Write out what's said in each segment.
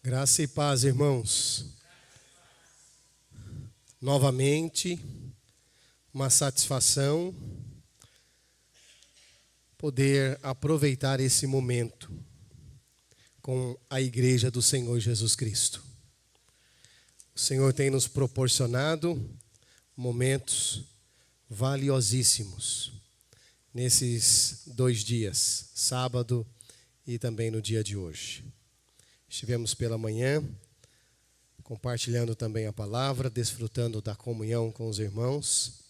Graça e paz, irmãos. Novamente, uma satisfação poder aproveitar esse momento com a Igreja do Senhor Jesus Cristo. O Senhor tem nos proporcionado momentos valiosíssimos nesses 2 dias, sábado e também no dia de hoje. Estivemos pela manhã, compartilhando também a palavra, desfrutando da comunhão com os irmãos.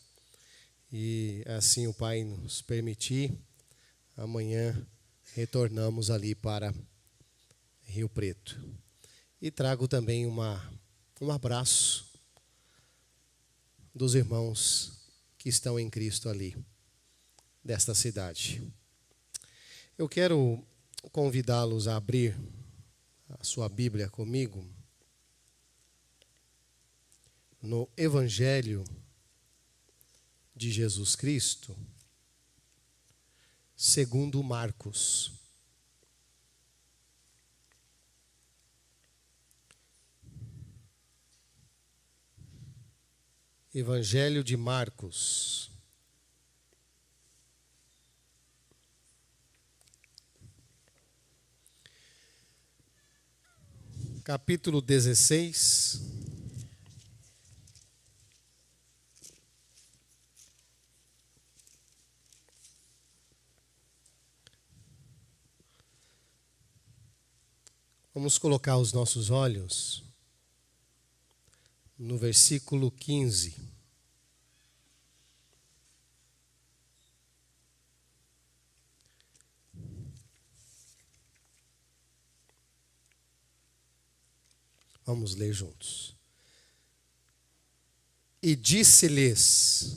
E assim o Pai nos permitir, amanhã retornamos ali para Rio Preto. E trago também um abraço dos irmãos que estão em Cristo ali, desta cidade. Eu quero convidá-los a abrir a sua Bíblia comigo no Evangelho de Jesus Cristo, segundo Marcos. Evangelho de Marcos. Capítulo 16. Vamos colocar os nossos olhos no versículo 15. Vamos ler juntos. E disse-lhes: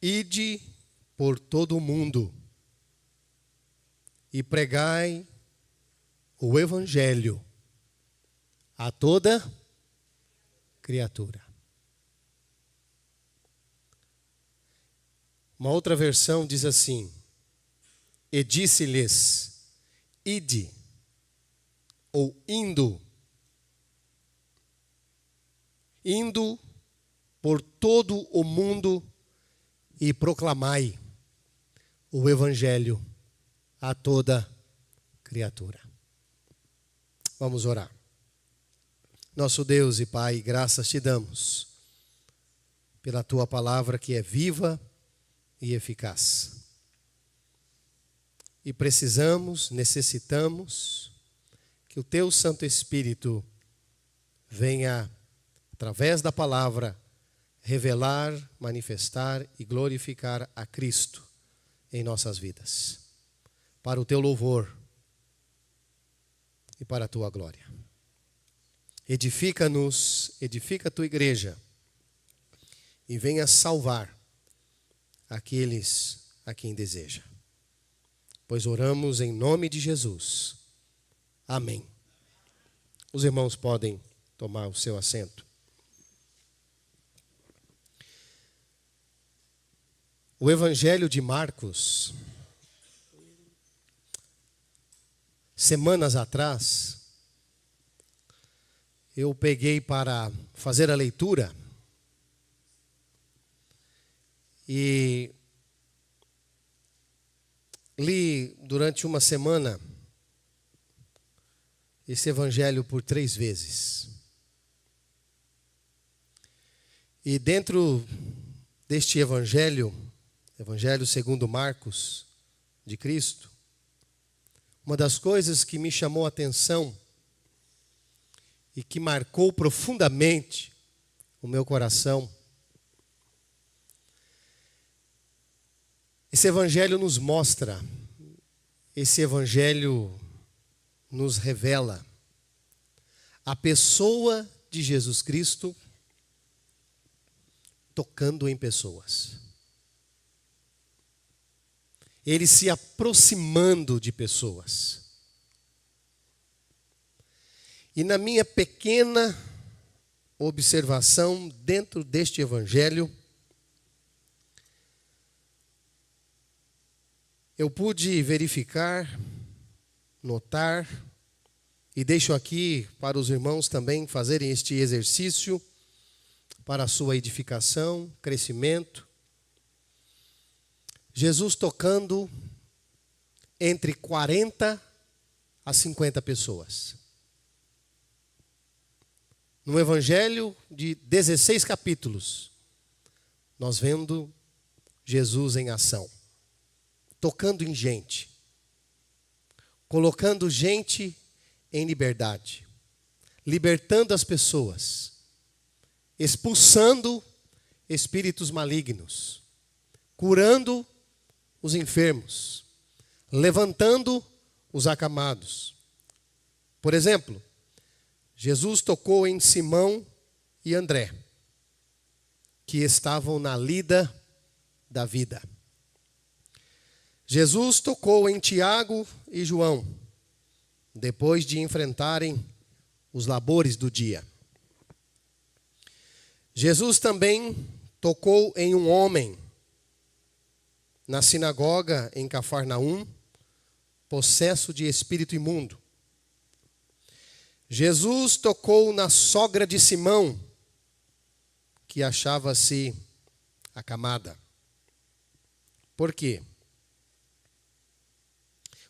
Ide por todo o mundo e pregai o Evangelho a toda criatura. Uma outra versão diz assim: E disse-lhes: Ide, ou indo por todo o mundo e proclamai o Evangelho a toda criatura. Vamos orar. Nosso Deus e Pai, graças te damos pela tua palavra que é viva e eficaz. E necessitamos que o teu Santo Espírito venha, através da palavra, revelar, manifestar e glorificar a Cristo em nossas vidas, para o teu louvor e para a tua glória. Edifica-nos, edifica a tua igreja e venha salvar aqueles a quem deseja. Pois oramos em nome de Jesus. Amém. Os irmãos podem tomar o seu assento. O Evangelho de Marcos, semanas atrás, eu peguei para fazer a leitura e li durante uma semana esse Evangelho por 3 vezes. E dentro deste Evangelho segundo Marcos de Cristo, uma das coisas que me chamou a atenção e que marcou profundamente o meu coração, esse Evangelho nos mostra, esse Evangelho nos revela a pessoa de Jesus Cristo tocando em pessoas. Ele se aproximando de pessoas. E na minha pequena observação dentro deste Evangelho, eu pude verificar, notar E deixo aqui para os irmãos também fazerem este exercício para a sua edificação, crescimento. Jesus tocando entre 40 a 50 pessoas. No Evangelho de 16 capítulos, nós vendo Jesus em ação, tocando em gente, colocando gente em liberdade, libertando as pessoas, expulsando espíritos malignos, curando os enfermos, levantando os acamados. Por exemplo, Jesus tocou em Simão e André, que estavam na lida da vida. Jesus tocou em Tiago e João, depois de enfrentarem os labores do dia. Jesus também tocou em um homem na sinagoga em Cafarnaum, possesso de espírito imundo. Jesus tocou na sogra de Simão, que achava-se acamada. Por quê?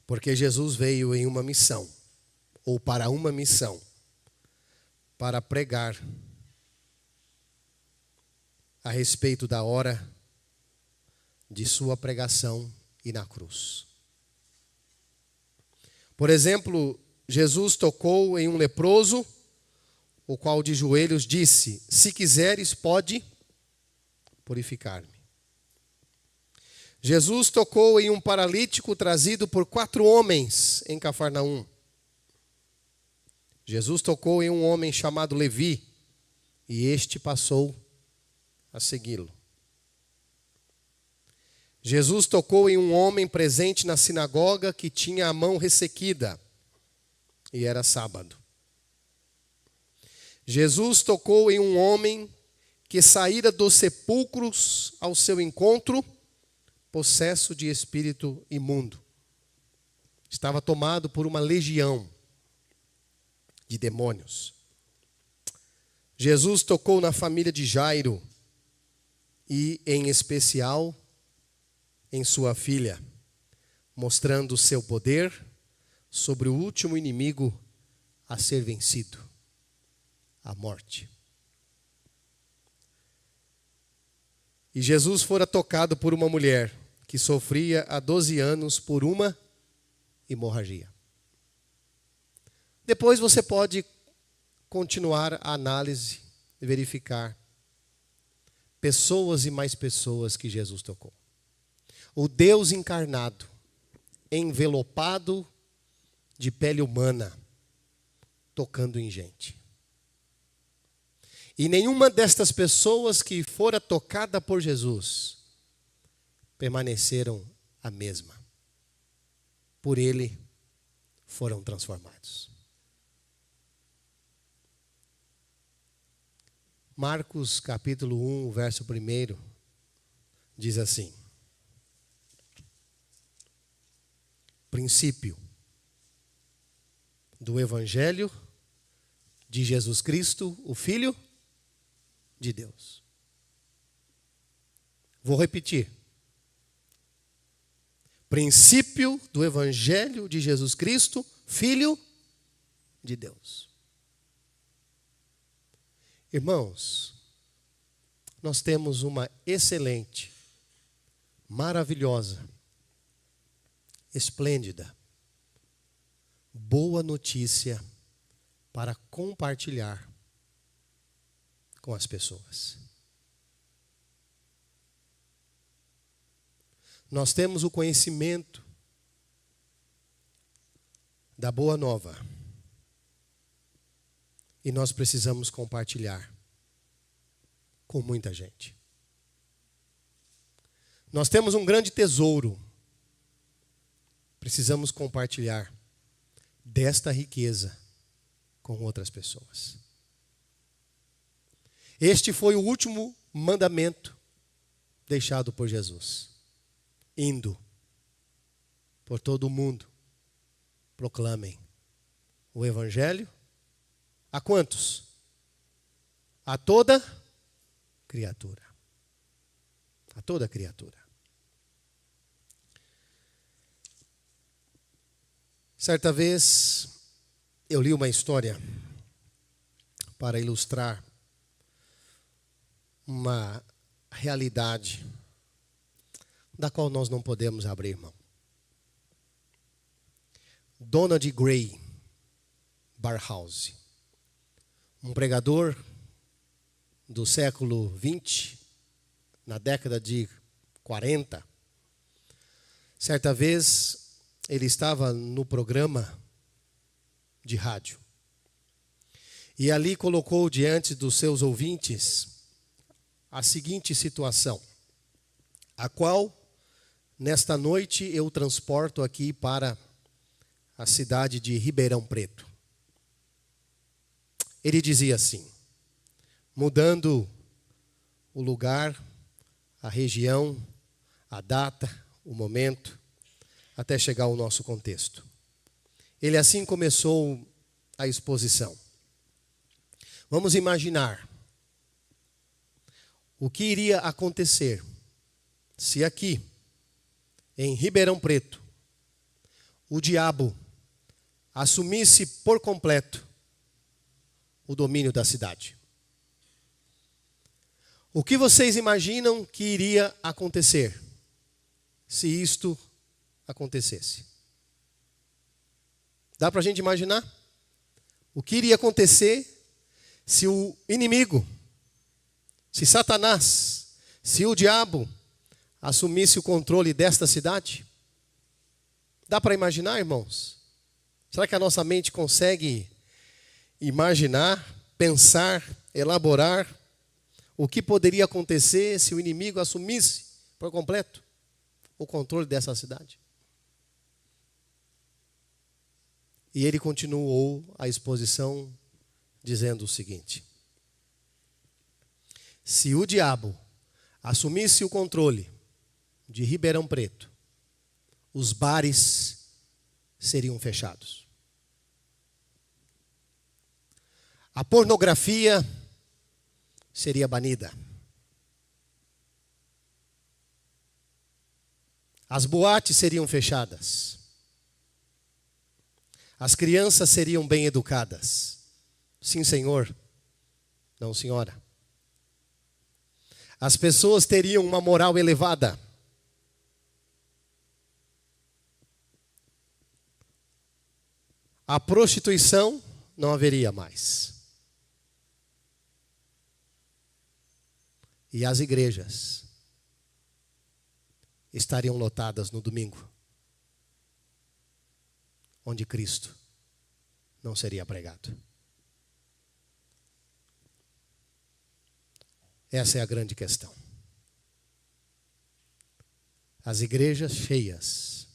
Porque Jesus veio em uma missão, ou para uma missão, para pregar a respeito da hora de sua pregação e na cruz. Por exemplo, Jesus tocou em um leproso, o qual de joelhos disse: se quiseres, pode purificar-me. Jesus tocou em um paralítico trazido por 4 homens em Cafarnaum. Jesus tocou em um homem chamado Levi, e este passou a segui-lo. Jesus tocou em um homem presente na sinagoga que tinha a mão ressequida, e era sábado. Jesus tocou em um homem que saíra dos sepulcros ao seu encontro, possesso de espírito imundo. Estava tomado por uma legião de demônios. Jesus tocou na família de Jairo e, em especial, em sua filha, mostrando o seu poder sobre o último inimigo a ser vencido, a morte. E Jesus fora tocado por uma mulher que sofria há 12 anos por uma hemorragia. Depois você pode continuar a análise e verificar pessoas e mais pessoas que Jesus tocou. O Deus encarnado, envelopado de pele humana, tocando em gente. E nenhuma destas pessoas que fora tocada por Jesus permaneceram a mesma. Por ele foram transformados. Marcos capítulo 1, verso 1, diz assim: princípio do Evangelho de Jesus Cristo, o Filho de Deus. Vou repetir. Princípio do Evangelho de Jesus Cristo, Filho de Deus. Irmãos, nós temos uma excelente, maravilhosa, esplêndida, boa notícia para compartilhar com as pessoas. Nós temos o conhecimento da boa nova e nós precisamos compartilhar com muita gente. Nós temos um grande tesouro. Precisamos compartilhar desta riqueza com outras pessoas. Este foi o último mandamento deixado por Jesus. Indo por todo o mundo, proclamem o evangelho a quantos? A toda criatura. A toda criatura. Certa vez eu li uma história para ilustrar uma realidade da qual nós não podemos abrir mão. Donald Grey Barhouse, um pregador do século XX, na década de 40, certa vez ele estava no programa de rádio e ali colocou diante dos seus ouvintes a seguinte situação, a qual nesta noite eu transporto aqui para a cidade de Ribeirão Preto. Ele dizia assim, mudando o lugar, a região, a data, o momento, até chegar ao nosso contexto. Ele assim começou a exposição. Vamos imaginar o que iria acontecer se aqui, em Ribeirão Preto, o diabo assumisse por completo o domínio da cidade. O que vocês imaginam que iria acontecer se isto acontecesse? Dá para a gente imaginar? O que iria acontecer se o inimigo, se Satanás, se o diabo assumisse o controle desta cidade? Dá para imaginar, irmãos? Será que a nossa mente consegue imaginar, pensar, elaborar o que poderia acontecer se o inimigo assumisse por completo o controle dessa cidade? E ele continuou a exposição dizendo o seguinte: se o diabo assumisse o controle de Ribeirão Preto, os bares seriam fechados. A pornografia seria banida. As boates seriam fechadas. As crianças seriam bem educadas. Sim, senhor. Não, senhora. As pessoas teriam uma moral elevada. A prostituição não haveria mais. E as igrejas estariam lotadas no domingo, onde Cristo não seria pregado. Essa é a grande questão. As igrejas cheias,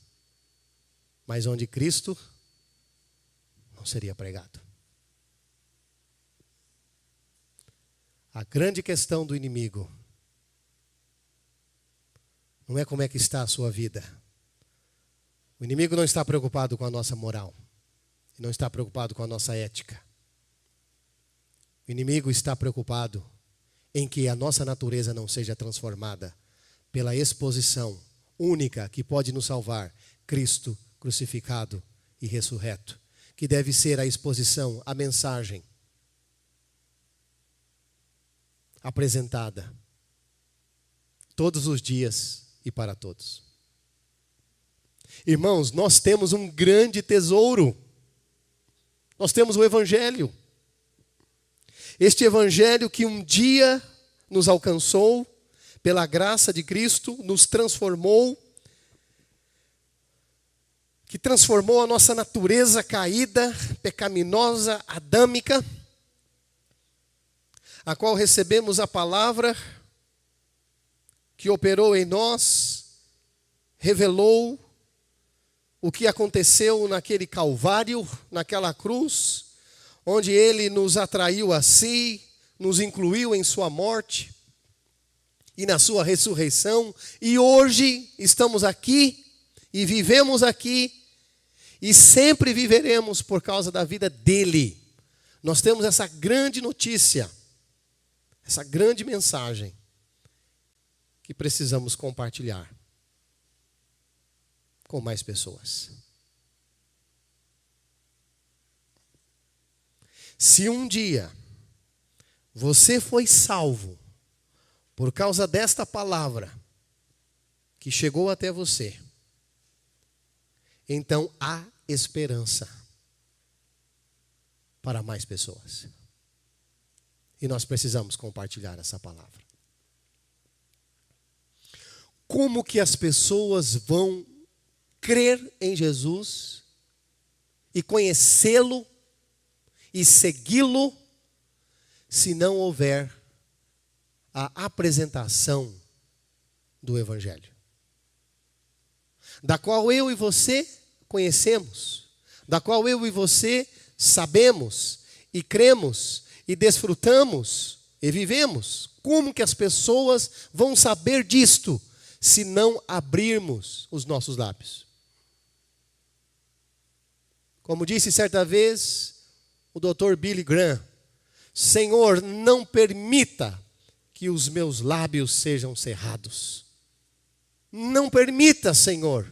mas onde Cristo não seria pregado. A grande questão do inimigo não é como é que está a sua vida. O inimigo não está preocupado com a nossa moral. Não está preocupado com a nossa ética. O inimigo está preocupado em que a nossa natureza não seja transformada pela exposição única que pode nos salvar, Cristo crucificado e ressurreto, que deve ser a exposição, a mensagem apresentada todos os dias e para todos. Irmãos, nós temos um grande tesouro. Nós temos o Evangelho. Este Evangelho que um dia nos alcançou, pela graça de Cristo, nos transformou, que transformou a nossa natureza caída, pecaminosa, adâmica, a qual recebemos a palavra que operou em nós, revelou o que aconteceu naquele Calvário, naquela cruz, onde Ele nos atraiu a si, nos incluiu em sua morte e na sua ressurreição. E hoje estamos aqui e vivemos aqui e sempre viveremos por causa da vida dele. Nós temos essa grande notícia, essa grande mensagem que precisamos compartilhar com mais pessoas. Se um dia você foi salvo por causa desta palavra que chegou até você, então há esperança para mais pessoas. E nós precisamos compartilhar essa palavra. Como que as pessoas vão crer em Jesus e conhecê-lo e segui-lo se não houver a apresentação do Evangelho, da qual eu e você conhecemos, da qual eu e você sabemos e cremos e desfrutamos e vivemos? Como que as pessoas vão saber disto se não abrirmos os nossos lábios? Como disse certa vez o Dr. Billy Graham: Senhor, não permita que os meus lábios sejam cerrados. Não permita, Senhor,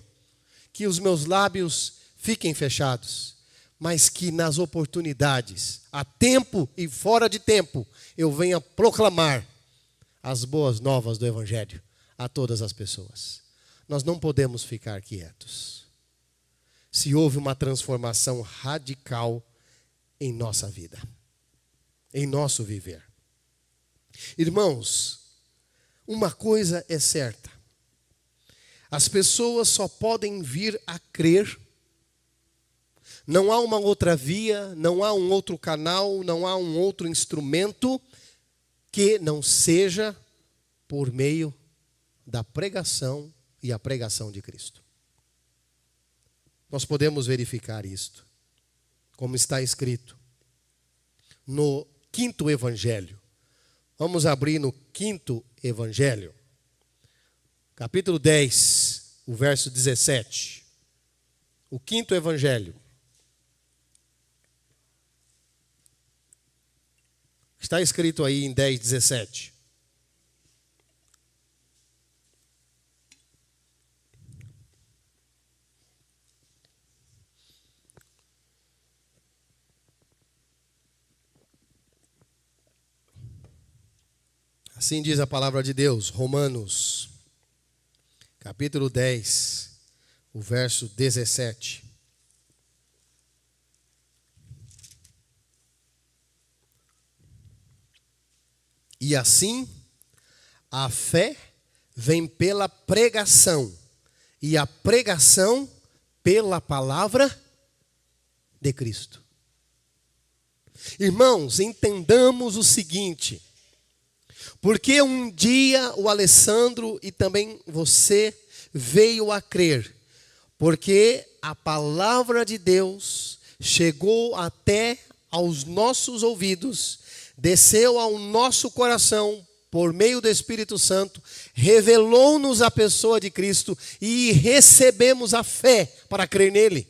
que os meus lábios fiquem fechados, mas que nas oportunidades, a tempo e fora de tempo, eu venha proclamar as boas novas do Evangelho a todas as pessoas. Nós não podemos ficar quietos. Se houve uma transformação radical em nossa vida, em nosso viver. Irmãos, uma coisa é certa: as pessoas só podem vir a crer. Não há uma outra via, não há um outro canal, não há um outro instrumento que não seja por meio da pregação e a pregação de Cristo. Nós podemos verificar isto, como está escrito no 5º Evangelho. Vamos abrir no 5º Evangelho, capítulo 10, o verso 17. O 5º Evangelho. Está escrito aí em 10, 17. Assim diz a palavra de Deus, Romanos, capítulo 10, o verso 17. E assim, a fé vem pela pregação, e a pregação pela palavra de Cristo. Irmãos, entendamos o seguinte: porque um dia o Alessandro e também você veio a crer, porque a palavra de Deus chegou até aos nossos ouvidos, desceu ao nosso coração por meio do Espírito Santo, revelou-nos a pessoa de Cristo e recebemos a fé para crer nele.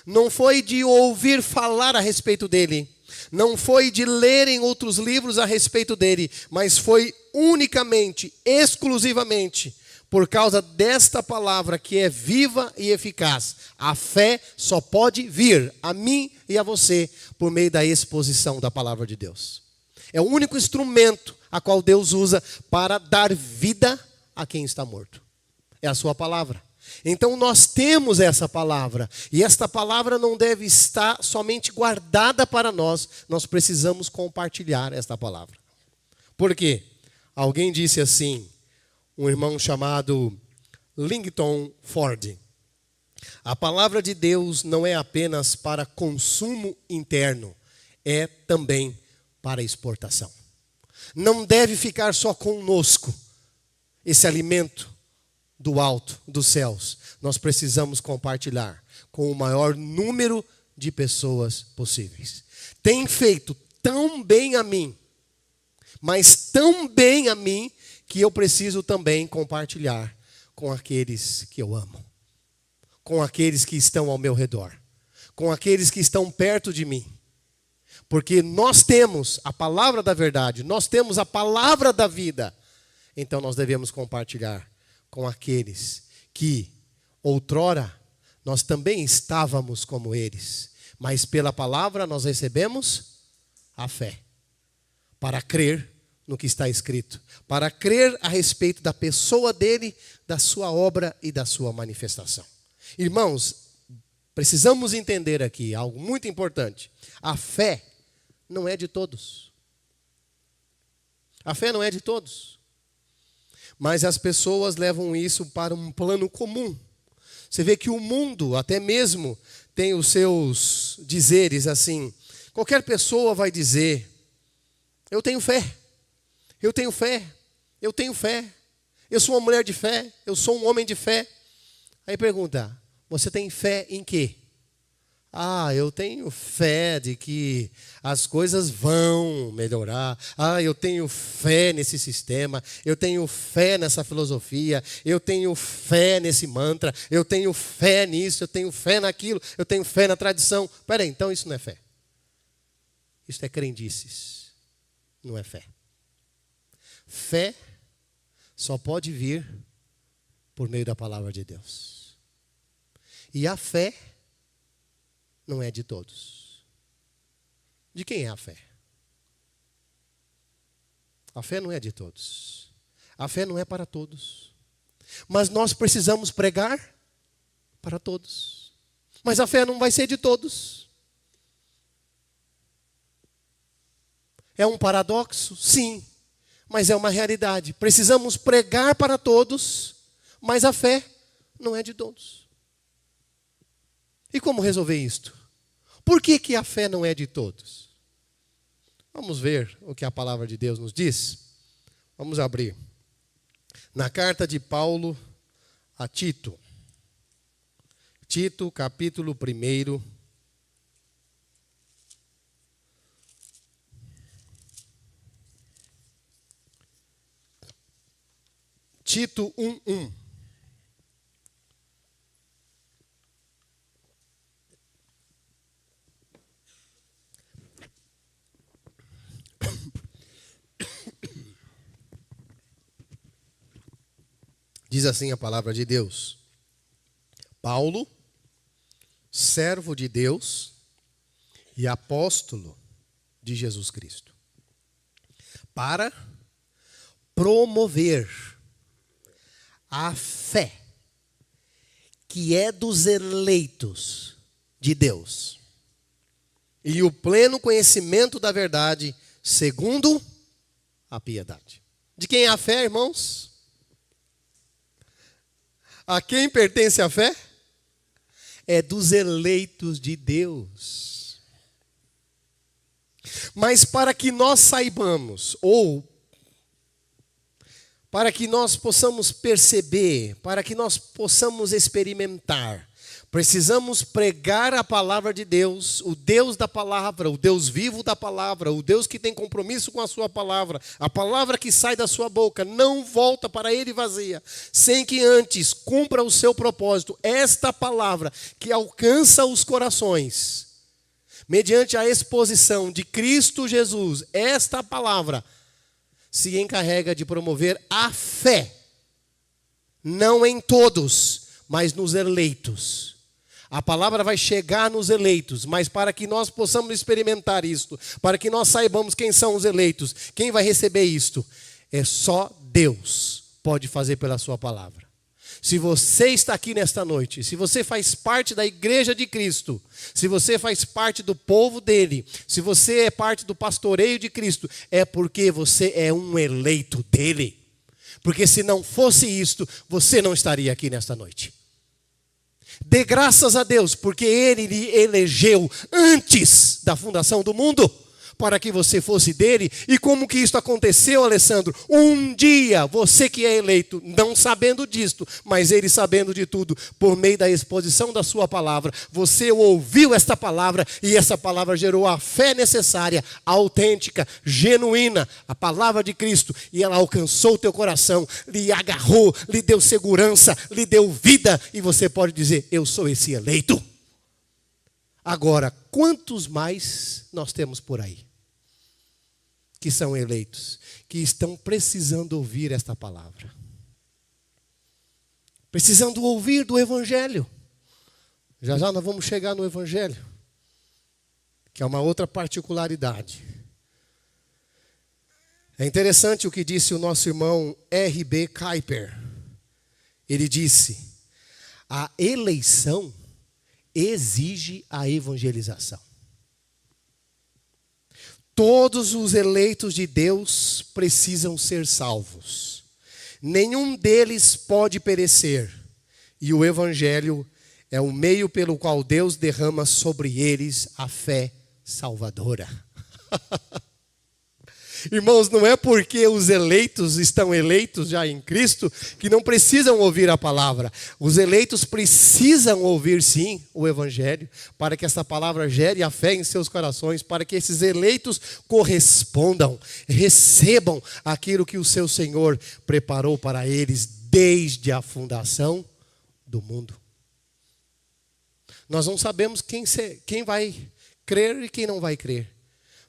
Não foi de ouvir falar a respeito dele, não foi de ler em outros livros a respeito dele, mas foi unicamente, exclusivamente, por causa desta palavra que é viva e eficaz. A fé só pode vir a mim e a você por meio da exposição da palavra de Deus. É o único instrumento a qual Deus usa para dar vida a quem está morto. É a sua palavra. Então nós temos essa palavra, e esta palavra não deve estar somente guardada para nós, nós precisamos compartilhar esta palavra. Por quê? Alguém disse assim, um irmão chamado Lincoln Ford: a palavra de Deus não é apenas para consumo interno, é também para exportação. Não deve ficar só conosco esse alimento do alto, dos céus. Nós precisamos compartilhar com o maior número de pessoas possíveis. Tem feito tão bem a mim, mas tão bem a mim, que eu preciso também compartilhar com aqueles que eu amo. com aqueles que estão ao meu redor, com aqueles que estão perto de mim. Porque nós temos a palavra da verdade, nós temos a palavra da vida. Então nós devemos compartilhar com aqueles que outrora nós também estávamos como eles, mas pela palavra nós recebemos a fé para crer no que está escrito, para crer a respeito da pessoa dele, da sua obra e da sua manifestação. Irmãos, precisamos entender aqui algo muito importante. A fé não é de todos. A fé não é de todos. Mas as pessoas levam isso para um plano comum. Você vê que o mundo, até mesmo, tem os seus dizeres assim. Qualquer pessoa vai dizer, eu tenho fé, eu tenho fé, eu tenho fé. Eu sou uma mulher de fé, eu sou um homem de fé. Aí pergunta, você tem fé em quê? Eu tenho fé de que as coisas vão melhorar. Eu tenho fé nesse sistema. Eu tenho fé nessa filosofia. Eu tenho fé nesse mantra. Eu tenho fé nisso. Eu tenho fé naquilo. Eu tenho fé na tradição. Espera aí, então isso não é fé. Isso é crendices. Não é fé. Fé só pode vir por meio da palavra de Deus. E a fé não é de todos. De quem é a fé? A fé não é de todos. A fé não é para todos. Mas nós precisamos pregar para todos. Mas a fé não vai ser de todos. É um paradoxo? Sim. Mas é uma realidade. Precisamos pregar para todos, mas a fé não é de todos. E como resolver isto? Por que a fé não é de todos? Vamos ver o que a palavra de Deus nos diz. Vamos abrir. Na carta de Paulo a Tito. Tito, capítulo 1. Tito 1:1. Diz assim a palavra de Deus. Paulo, servo de Deus e apóstolo de Jesus Cristo, para promover a fé que é dos eleitos de Deus e o pleno conhecimento da verdade segundo a piedade. De quem é a fé, irmãos? A quem pertence a fé? É dos eleitos de Deus. Mas para que nós saibamos, ou para que nós possamos perceber, para que nós possamos experimentar, precisamos pregar a palavra de Deus, o Deus da palavra, o Deus vivo da palavra, o Deus que tem compromisso com a sua palavra. A palavra que sai da sua boca não volta para ele vazia, sem que antes cumpra o seu propósito. Esta palavra que alcança os corações, mediante a exposição de Cristo Jesus, esta palavra se encarrega de promover a fé, não em todos, mas nos eleitos. A palavra vai chegar nos eleitos, mas para que nós possamos experimentar isto, para que nós saibamos quem são os eleitos, quem vai receber isto, é só Deus pode fazer pela sua palavra. Se você está aqui nesta noite, se você faz parte da igreja de Cristo, se você faz parte do povo dele, se você é parte do pastoreio de Cristo, é porque você é um eleito dele. Porque se não fosse isto, você não estaria aqui nesta noite. Dê graças a Deus, porque ele lhe elegeu antes da fundação do mundo, para que você fosse dele. E como que isso aconteceu, Alessandro? Um dia, você que é eleito, não sabendo disto, mas ele sabendo de tudo, por meio da exposição da sua palavra, você ouviu esta palavra e essa palavra gerou a fé necessária, autêntica, genuína, a palavra de Cristo, e ela alcançou o teu coração, lhe agarrou, lhe deu segurança, lhe deu vida, e você pode dizer: eu sou esse eleito. Agora, quantos mais nós temos por aí que são eleitos, que estão precisando ouvir esta palavra, precisando ouvir do Evangelho? Já já nós vamos chegar no Evangelho, que é uma outra particularidade. É interessante o que disse o nosso irmão R.B. Kuyper. Ele disse: a eleição exige a evangelização. Todos os eleitos de Deus precisam ser salvos. Nenhum deles pode perecer. E o Evangelho é o meio pelo qual Deus derrama sobre eles a fé salvadora. Irmãos, não é porque os eleitos estão eleitos já em Cristo que não precisam ouvir a palavra. Os eleitos precisam ouvir sim o Evangelho, para que essa palavra gere a fé em seus corações, para que esses eleitos correspondam, recebam aquilo que o seu Senhor preparou para eles desde a fundação do mundo. Nós não sabemos quem vai crer e quem não vai crer,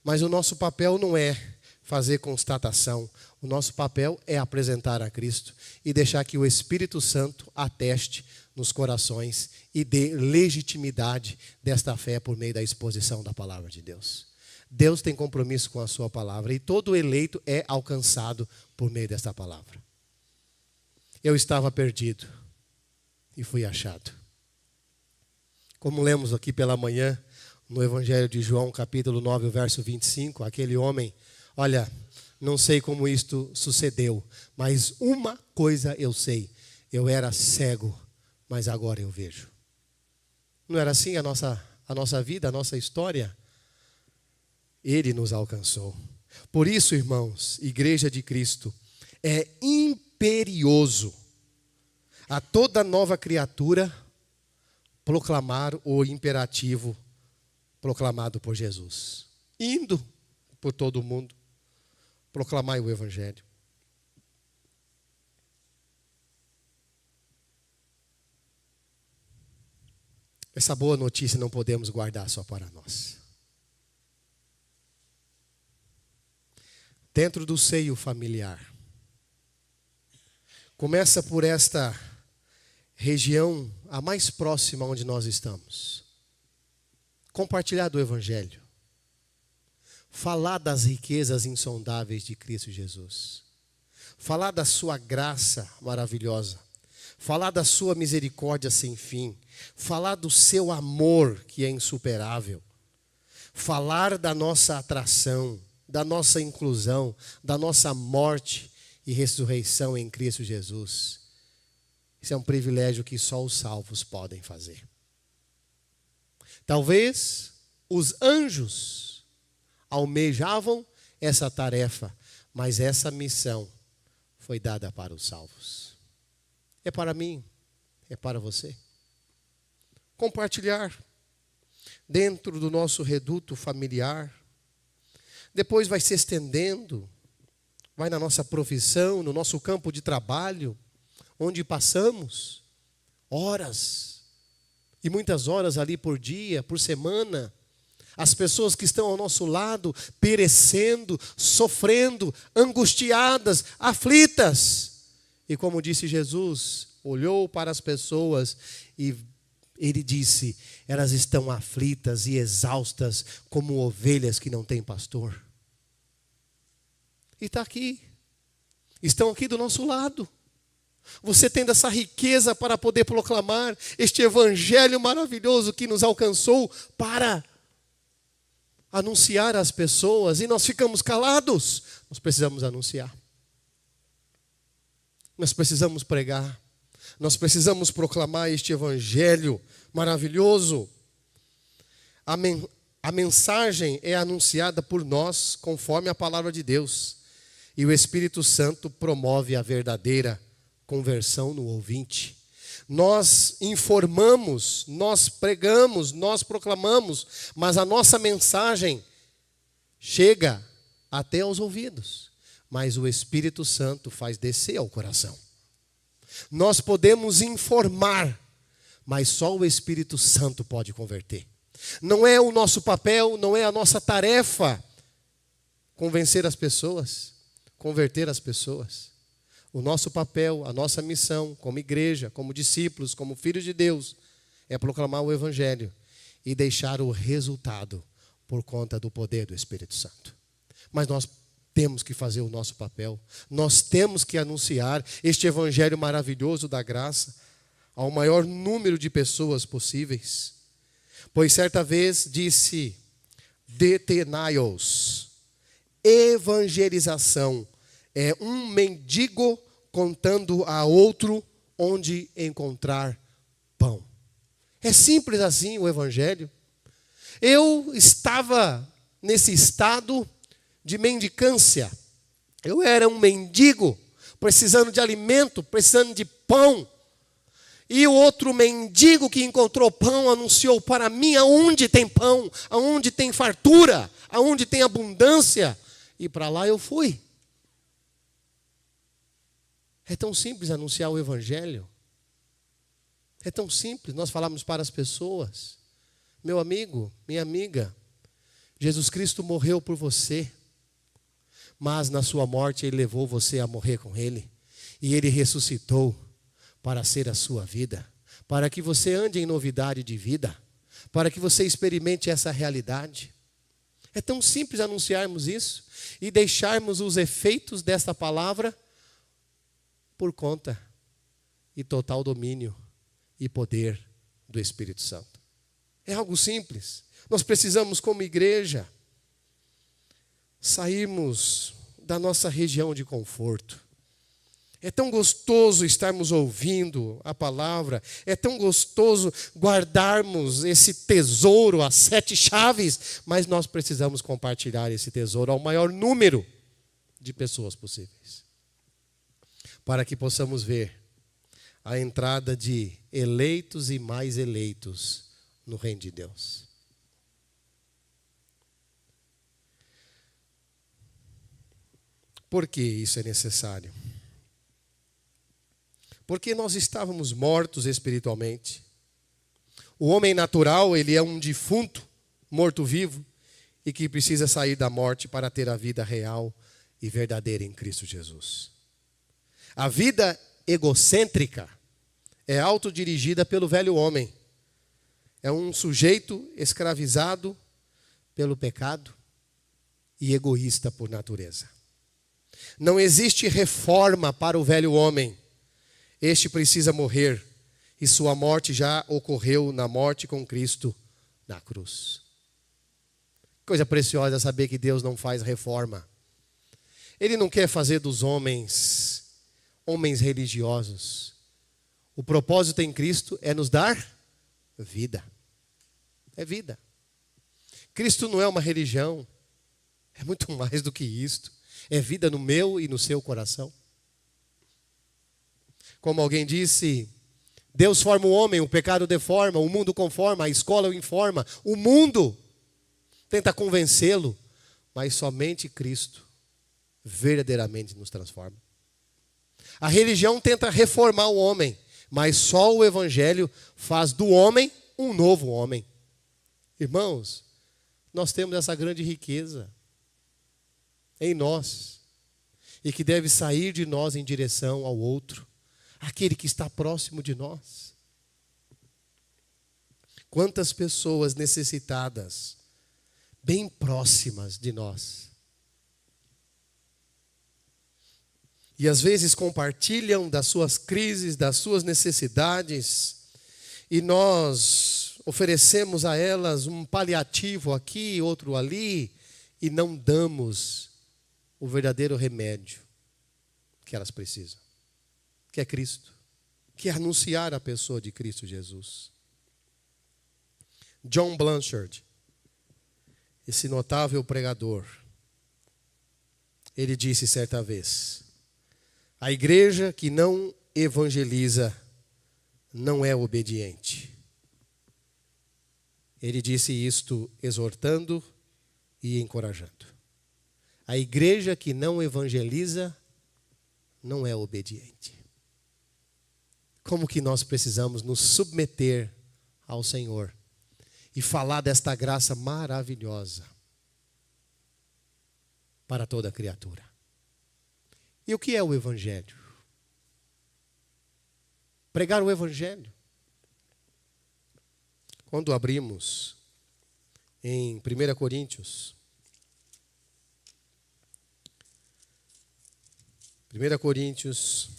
mas o nosso papel não é fazer constatação. O nosso papel é apresentar a Cristo e deixar que o Espírito Santo ateste nos corações e dê legitimidade desta fé por meio da exposição da palavra de Deus. Deus tem compromisso com a sua palavra e todo eleito é alcançado por meio desta palavra. Eu estava perdido e fui achado. Como lemos aqui pela manhã no Evangelho de João, capítulo 9, verso 25, aquele homem: olha, não sei como isto sucedeu, mas uma coisa eu sei: eu era cego, mas agora eu vejo. Não era assim a nossa vida, a nossa história? Ele nos alcançou. Por isso, irmãos, Igreja de Cristo, é imperioso a toda nova criatura proclamar o imperativo proclamado por Jesus. Indo por todo o mundo, proclamai o Evangelho. Essa boa notícia não podemos guardar só para nós. Dentro do seio familiar. Começa por esta região, a mais próxima onde nós estamos. Compartilhar do Evangelho. Falar das riquezas insondáveis de Cristo Jesus. Falar da sua graça maravilhosa. Falar da sua misericórdia sem fim. Falar do seu amor que é insuperável. Falar da nossa atração, da nossa inclusão, da nossa morte e ressurreição em Cristo Jesus. Isso é um privilégio que só os salvos podem fazer. Talvez os anjos almejavam essa tarefa, mas essa missão foi dada para os salvos. É para mim, é para você. Compartilhar dentro do nosso reduto familiar. Depois vai se estendendo, vai na nossa profissão, no nosso campo de trabalho, onde passamos horas, e muitas horas ali por dia, por semana. As pessoas que estão ao nosso lado, perecendo, sofrendo, angustiadas, aflitas. E como disse Jesus, olhou para as pessoas e ele disse: elas estão aflitas e exaustas como ovelhas que não têm pastor. E está aqui. Estão aqui do nosso lado. Você tendo essa riqueza para poder proclamar este evangelho maravilhoso que nos alcançou para anunciar às pessoas, e nós ficamos calados. Nós precisamos anunciar. Nós precisamos pregar. Nós precisamos proclamar este evangelho maravilhoso. A mensagem é anunciada por nós conforme a palavra de Deus. E o Espírito Santo promove a verdadeira conversão no ouvinte. Nós informamos, nós pregamos, nós proclamamos, mas a nossa mensagem chega até aos ouvidos. Mas o Espírito Santo faz descer ao coração. Nós podemos informar, mas só o Espírito Santo pode converter. Não é o nosso papel, não é a nossa tarefa convencer as pessoas, converter as pessoas. O nosso papel, a nossa missão como igreja, como discípulos, como filhos de Deus, é proclamar o Evangelho e deixar o resultado por conta do poder do Espírito Santo. Mas nós temos que fazer o nosso papel, nós temos que anunciar este Evangelho maravilhoso da graça ao maior número de pessoas possíveis. Pois certa vez disse Detenaios, evangelização é um mendigo contando a outro onde encontrar pão. É simples assim o Evangelho. Eu estava nesse estado de mendicância. Eu era um mendigo, precisando de alimento, precisando de pão. E o outro mendigo que encontrou pão anunciou para mim aonde tem pão, aonde tem fartura, aonde tem abundância. E para lá eu fui. É tão simples anunciar o Evangelho. É tão simples nós falarmos para as pessoas. Meu amigo, minha amiga, Jesus Cristo morreu por você. Mas na sua morte Ele levou você a morrer com Ele. E Ele ressuscitou para ser a sua vida. Para que você ande em novidade de vida. Para que você experimente essa realidade. É tão simples anunciarmos isso. E deixarmos os efeitos desta palavra por conta e total domínio e poder do Espírito Santo. É algo simples. Nós precisamos, como igreja, sairmos da nossa região de conforto. É tão gostoso estarmos ouvindo a palavra, é tão gostoso guardarmos esse tesouro, as 7 chaves, mas nós precisamos compartilhar esse tesouro ao maior número de pessoas possíveis. Para que possamos ver a entrada de eleitos e mais eleitos no reino de Deus. Por que isso é necessário? Porque nós estávamos mortos espiritualmente. O homem natural, ele é um defunto, morto-vivo, e que precisa sair da morte para ter a vida real e verdadeira em Cristo Jesus. A vida egocêntrica é autodirigida pelo velho homem. É um sujeito escravizado pelo pecado e egoísta por natureza. Não existe reforma para o velho homem. Este precisa morrer e sua morte já ocorreu na morte com Cristo na cruz. Coisa preciosa saber que Deus não faz reforma. Ele não quer fazer dos homens religiosos. O propósito em Cristo é nos dar vida. É vida. Cristo não é uma religião. É muito mais do que isto. É vida no meu e no seu coração. Como alguém disse, Deus forma o homem, o pecado deforma, o mundo conforma, a escola o informa. O mundo tenta convencê-lo, mas somente Cristo verdadeiramente nos transforma. A religião tenta reformar o homem, mas só o Evangelho faz do homem um novo homem. Irmãos, nós temos essa grande riqueza em nós e que deve sair de nós em direção ao outro, aquele que está próximo de nós. Quantas pessoas necessitadas, bem próximas de nós, e às vezes compartilham das suas crises, das suas necessidades, e nós oferecemos a elas um paliativo aqui, outro ali, e não damos o verdadeiro remédio que elas precisam, que é Cristo, que é anunciar a pessoa de Cristo Jesus. John Blanchard, esse notável pregador, ele disse certa vez: a igreja que não evangeliza não é obediente. Ele disse isto exortando e encorajando. A igreja que não evangeliza não é obediente. Como que nós precisamos nos submeter ao Senhor e falar desta graça maravilhosa para toda criatura. E o que é o Evangelho? Pregar o Evangelho. Quando abrimos em 1 Coríntios, 1 Coríntios,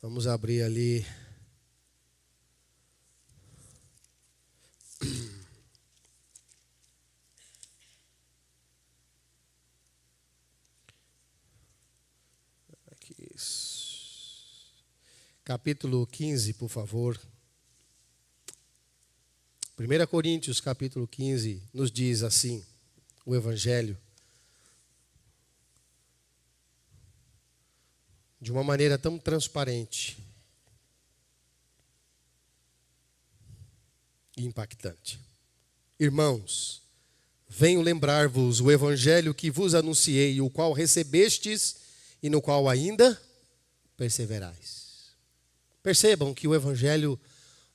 vamos abrir ali, aqui, capítulo 15, por favor. 1 Coríntios, capítulo 15, nos diz assim, o Evangelho, de uma maneira tão transparente e impactante. Irmãos, venho lembrar-vos o Evangelho que vos anunciei, o qual recebestes e no qual ainda perseverais. Percebam que o Evangelho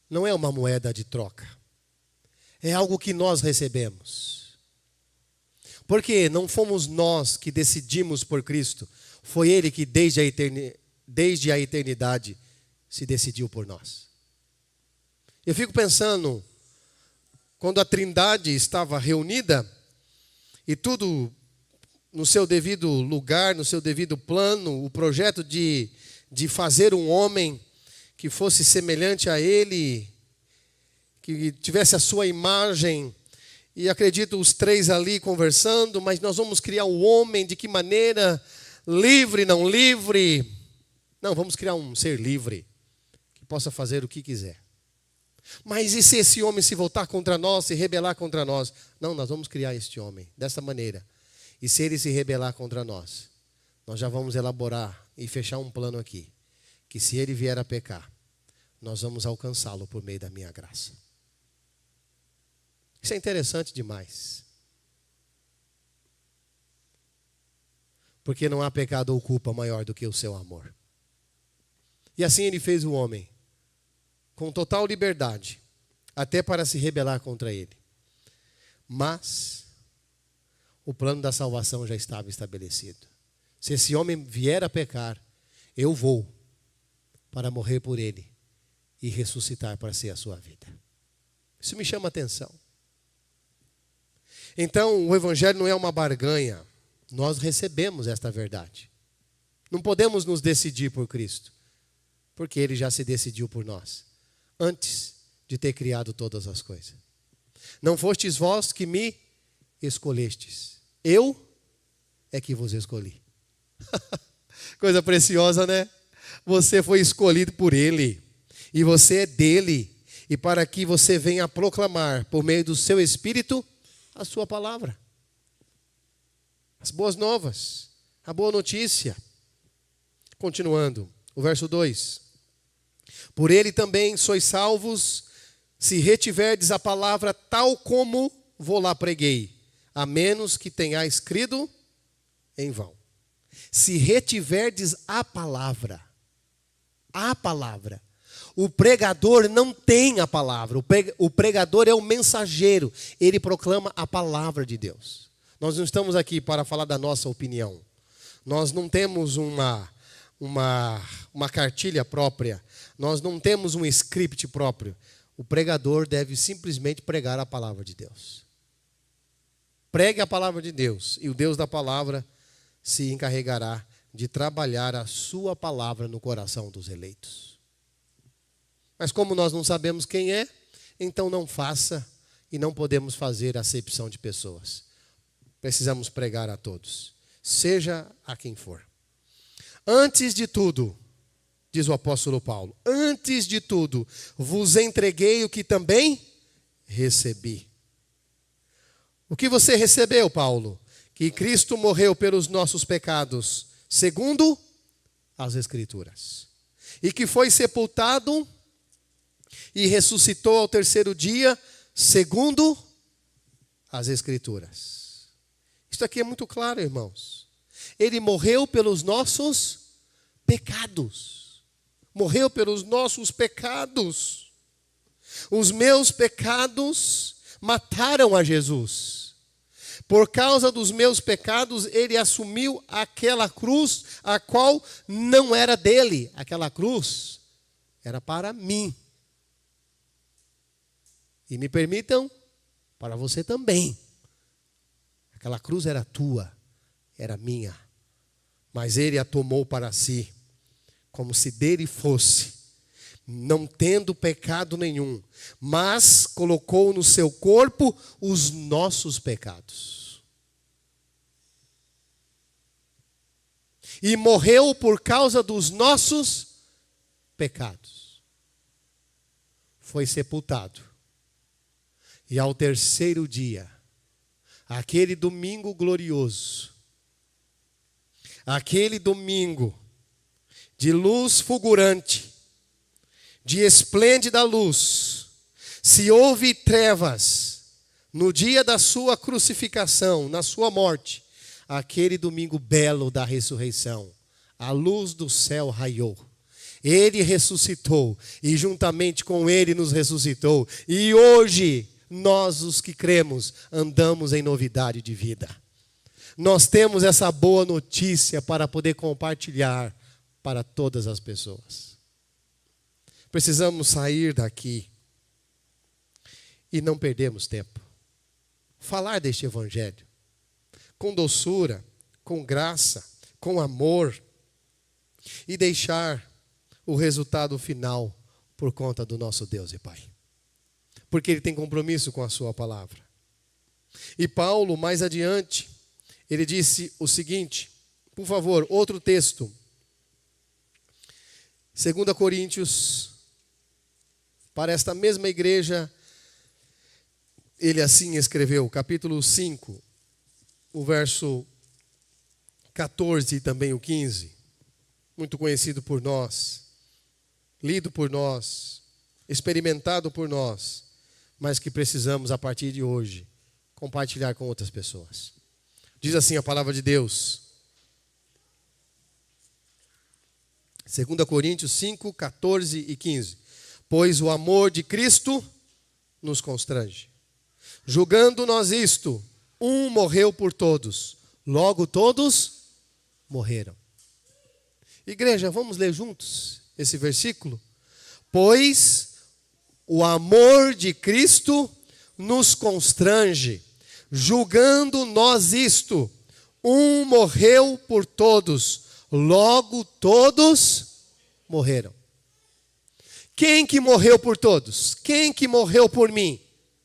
não é uma moeda de troca. É algo que nós recebemos. Porque não fomos nós que decidimos por Cristo. Foi Ele que desde a eternidade se decidiu por nós. Eu fico pensando, quando a Trindade estava reunida, e tudo no seu devido lugar, no seu devido plano, o projeto de fazer um homem que fosse semelhante a Ele, que tivesse a sua imagem. E acredito os três ali conversando, mas nós vamos criar um homem de que maneira? Livre, não livre? Não, vamos criar um ser livre, que possa fazer o que quiser. Mas e se esse homem se voltar contra nós, se rebelar contra nós? Não, nós vamos criar este homem dessa maneira. E se ele se rebelar contra nós, nós já vamos elaborar e fechar um plano aqui. Que se ele vier a pecar, nós vamos alcançá-lo por meio da minha graça. Isso é interessante demais. Porque não há pecado ou culpa maior do que o seu amor. E assim ele fez o homem, com total liberdade, até para se rebelar contra ele. Mas o plano da salvação já estava estabelecido. Se esse homem vier a pecar, eu vou para morrer por ele e ressuscitar para ser a sua vida. Isso me chama a atenção. Então, o Evangelho não é uma barganha. Nós recebemos esta verdade. Não podemos nos decidir por Cristo, porque Ele já se decidiu por nós, antes de ter criado todas as coisas. Não fostes vós que me escolhestes. Eu é que vos escolhi. Coisa preciosa, né? Você foi escolhido por Ele, e você é dele, e para que você venha proclamar, por meio do seu Espírito, a sua palavra. As boas novas, a boa notícia. Continuando, o verso 2. Por ele também sois salvos, se retiverdes a palavra tal como vou lá preguei, a menos que tenhais crido em vão. Se retiverdes a palavra. O pregador não tem a palavra. O pregador é o mensageiro. Ele proclama a palavra de Deus. Nós não estamos aqui para falar da nossa opinião. Nós não temos uma cartilha própria. Nós não temos um script próprio. O pregador deve simplesmente pregar a palavra de Deus. Pregue a palavra de Deus. E o Deus da palavra se encarregará de trabalhar a sua palavra no coração dos eleitos. Mas como nós não sabemos quem é, então não faça e não podemos fazer acepção de pessoas. Precisamos pregar a todos, seja a quem for. Antes de tudo, diz o apóstolo Paulo, antes de tudo, vos entreguei o que também recebi. O que você recebeu, Paulo? Que Cristo morreu pelos nossos pecados, segundo as Escrituras. E que foi sepultado e ressuscitou ao terceiro dia, segundo as Escrituras. Isso aqui é muito claro, irmãos. Ele morreu pelos nossos pecados. Morreu pelos nossos pecados. Os meus pecados mataram a Jesus. Por causa dos meus pecados, ele assumiu aquela cruz, a qual não era dele. Aquela cruz era para mim. E me permitam, para você também. Aquela cruz era tua, era minha. Mas ele a tomou para si, como se dele fosse, não tendo pecado nenhum, mas colocou no seu corpo os nossos pecados. E morreu por causa dos nossos pecados. Foi sepultado. E ao terceiro dia, aquele domingo glorioso, aquele domingo de luz fulgurante, de esplêndida luz, se houve trevas no dia da sua crucificação, na sua morte, aquele domingo belo da ressurreição, a luz do céu raiou. Ele ressuscitou e juntamente com ele nos ressuscitou. E hoje, nós os que cremos, andamos em novidade de vida. Nós temos essa boa notícia para poder compartilhar para todas as pessoas. Precisamos sair daqui e não perdermos tempo. Falar deste evangelho com doçura, com graça, com amor e deixar o resultado final por conta do nosso Deus e Pai. Porque Ele tem compromisso com a sua palavra. E Paulo, mais adiante, ele disse o seguinte, por favor, outro texto. 2 Coríntios, para esta mesma igreja, ele assim escreveu, capítulo 5, o verso 14 e também o 15, muito conhecido por nós, lido por nós, experimentado por nós, mas que precisamos, a partir de hoje, compartilhar com outras pessoas. Diz assim a palavra de Deus. 2 Coríntios 5, 14 e 15. Pois o amor de Cristo nos constrange. Julgando nós isto, um morreu por todos, logo todos morreram. Igreja, vamos ler juntos esse versículo? Pois o amor de Cristo nos constrange. Julgando nós isto, um morreu por todos, logo todos morreram. Quem que morreu por todos? Quem que morreu por mim?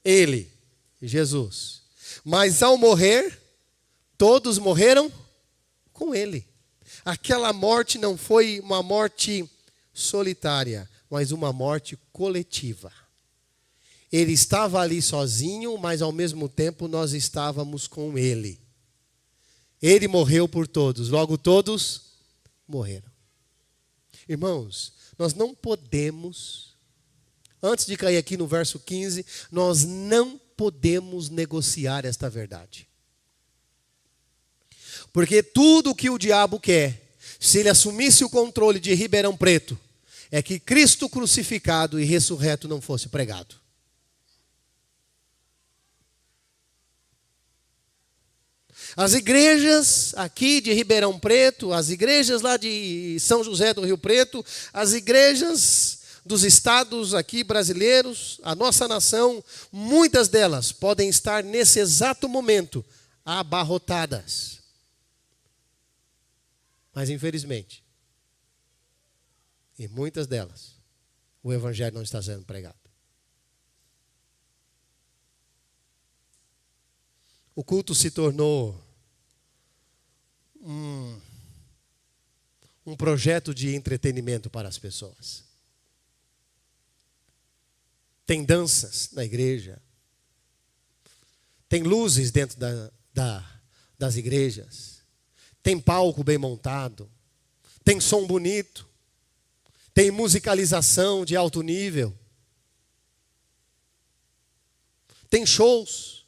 Ele, Jesus. Mas ao morrer, todos morreram com ele. Aquela morte não foi uma morte solitária, mas uma morte coletiva. Ele estava ali sozinho, mas ao mesmo tempo nós estávamos com ele. Ele morreu por todos, logo todos morreram. Irmãos, nós não podemos, antes de cair aqui no verso 15, nós não podemos negociar esta verdade. Porque tudo que o diabo quer, se ele assumisse o controle de Ribeirão Preto, é que Cristo crucificado e ressurreto não fosse pregado. As igrejas aqui de Ribeirão Preto, as igrejas lá de São José do Rio Preto, as igrejas dos estados aqui brasileiros, a nossa nação, muitas delas podem estar nesse exato momento abarrotadas. Mas infelizmente, em muitas delas, o evangelho não está sendo pregado. O culto se tornou um um projeto de entretenimento para as pessoas. Tem danças na igreja. Tem luzes dentro das igrejas. Tem palco bem montado. Tem som bonito. Tem musicalização de alto nível. Tem shows.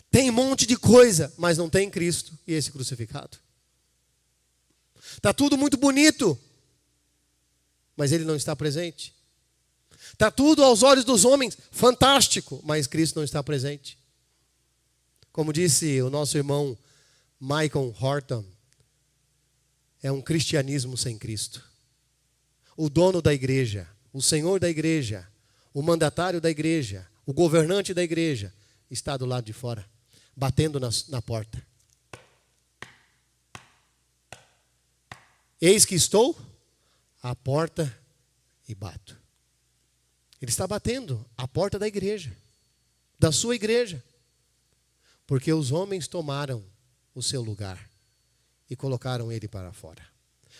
Tem um monte de coisa, mas não tem Cristo e esse crucificado. Está tudo muito bonito, mas Ele não está presente. Está tudo aos olhos dos homens fantástico, mas Cristo não está presente. Como disse o nosso irmão Michael Horton, é um cristianismo sem Cristo. O dono da igreja, o senhor da igreja, o mandatário da igreja, o governante da igreja, está do lado de fora, batendo na porta. Eis que estou à porta e bato. Ele está batendo à porta da igreja, da sua igreja, porque os homens tomaram o seu lugar e colocaram ele para fora.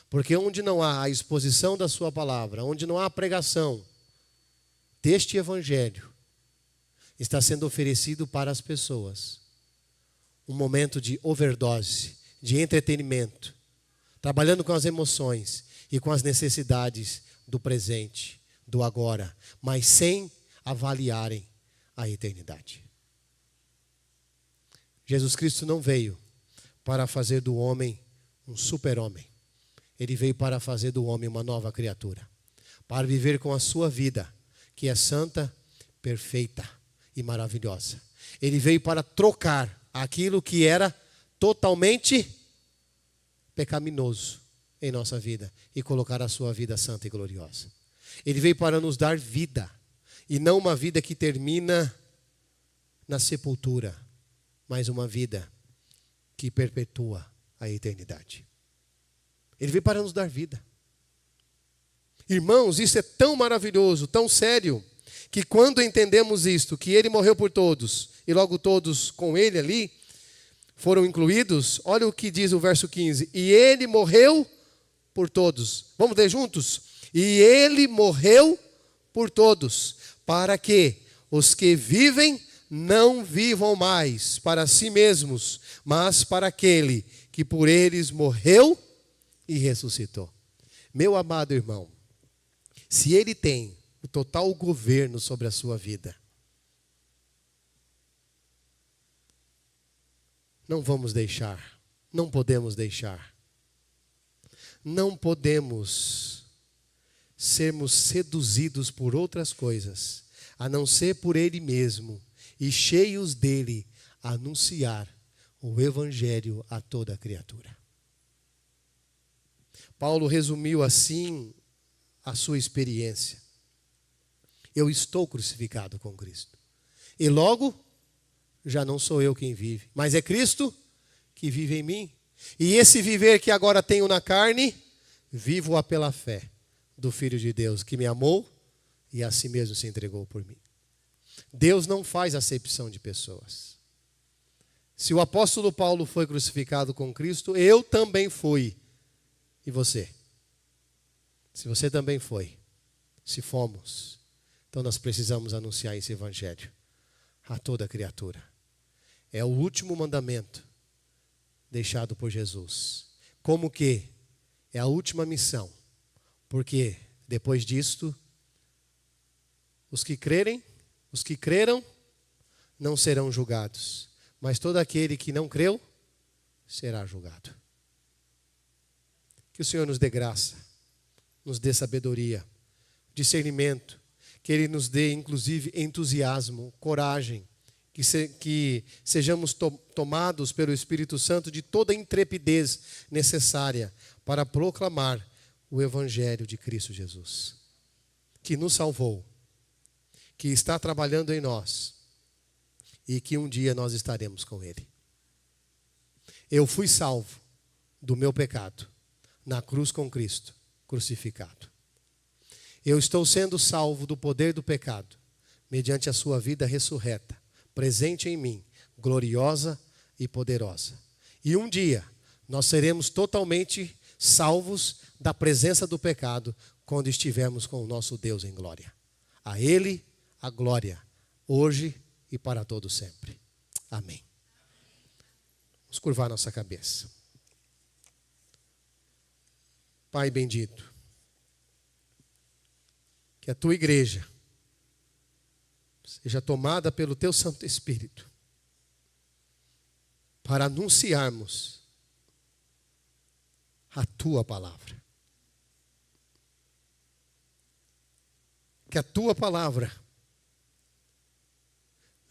Porque onde não há a exposição da sua palavra, onde não há a pregação deste evangelho, está sendo oferecido para as pessoas um momento de overdose, de entretenimento, trabalhando com as emoções e com as necessidades do presente, do agora, mas sem avaliarem a eternidade. Jesus Cristo não veio para fazer do homem um super-homem. Ele veio para fazer do homem uma nova criatura, para viver com a sua vida, que é santa, perfeita e maravilhosa. Ele veio para trocar aquilo que era totalmente pecaminoso em nossa vida e colocar a sua vida santa e gloriosa. Ele veio para nos dar vida, e não uma vida que termina na sepultura, mas uma vida que perpetua a eternidade. Ele veio para nos dar vida. Irmãos, isso é tão maravilhoso, tão sério, que quando entendemos isto, que Ele morreu por todos, e logo todos com Ele ali foram incluídos, olha o que diz o verso 15. E Ele morreu por todos. Vamos ler juntos? E Ele morreu por todos, para que os que vivem não vivam mais para si mesmos, mas para aquele que por eles morreu e ressuscitou. Meu amado irmão, se Ele tem o total governo sobre a sua vida, não vamos deixar, não podemos deixar, não podemos sermos seduzidos por outras coisas, a não ser por Ele mesmo, e cheios dele, anunciar o evangelho a toda a criatura. Paulo resumiu assim a sua experiência. Eu estou crucificado com Cristo. E logo, já não sou eu quem vive, mas é Cristo que vive em mim. E esse viver que agora tenho na carne, vivo-a pela fé do Filho de Deus, que me amou e a si mesmo se entregou por mim. Deus não faz acepção de pessoas. Se o apóstolo Paulo foi crucificado com Cristo, eu também fui. E você? Se você também foi, se fomos, então nós precisamos anunciar esse evangelho a toda criatura. É o último mandamento deixado por Jesus. Como que é a última missão, porque depois disto, os que creram não serão julgados, mas todo aquele que não creu será julgado. Que o Senhor nos dê graça, nos dê sabedoria, discernimento, que Ele nos dê inclusive entusiasmo, coragem, que sejamos tomados pelo Espírito Santo de toda a intrepidez necessária para proclamar o Evangelho de Cristo Jesus, que nos salvou, que está trabalhando em nós e que um dia nós estaremos com Ele. Eu fui salvo do meu pecado na cruz com Cristo, crucificado. Eu estou sendo salvo do poder do pecado mediante a sua vida ressurreta, presente em mim, gloriosa e poderosa. E um dia Nós seremos totalmente salvos da presença do pecado quando estivermos com o nosso Deus em glória. A Ele a glória, hoje e para todo sempre. Amém. Vamos curvar nossa cabeça. Pai bendito, que a tua igreja seja tomada pelo teu Santo Espírito para anunciarmos a tua palavra. Que a tua palavra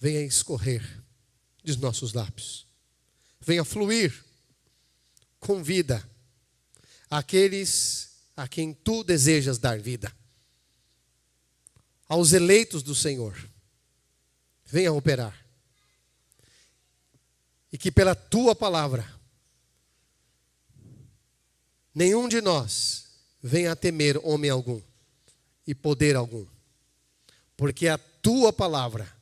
venha escorrer dos nossos lábios, venha fluir com vida àqueles a quem tu desejas dar vida, aos eleitos do Senhor, venha operar, e que pela tua palavra nenhum de nós venha a temer homem algum e poder algum, porque a tua palavra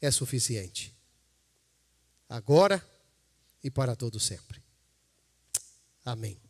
é suficiente, agora e para todo sempre. Amém.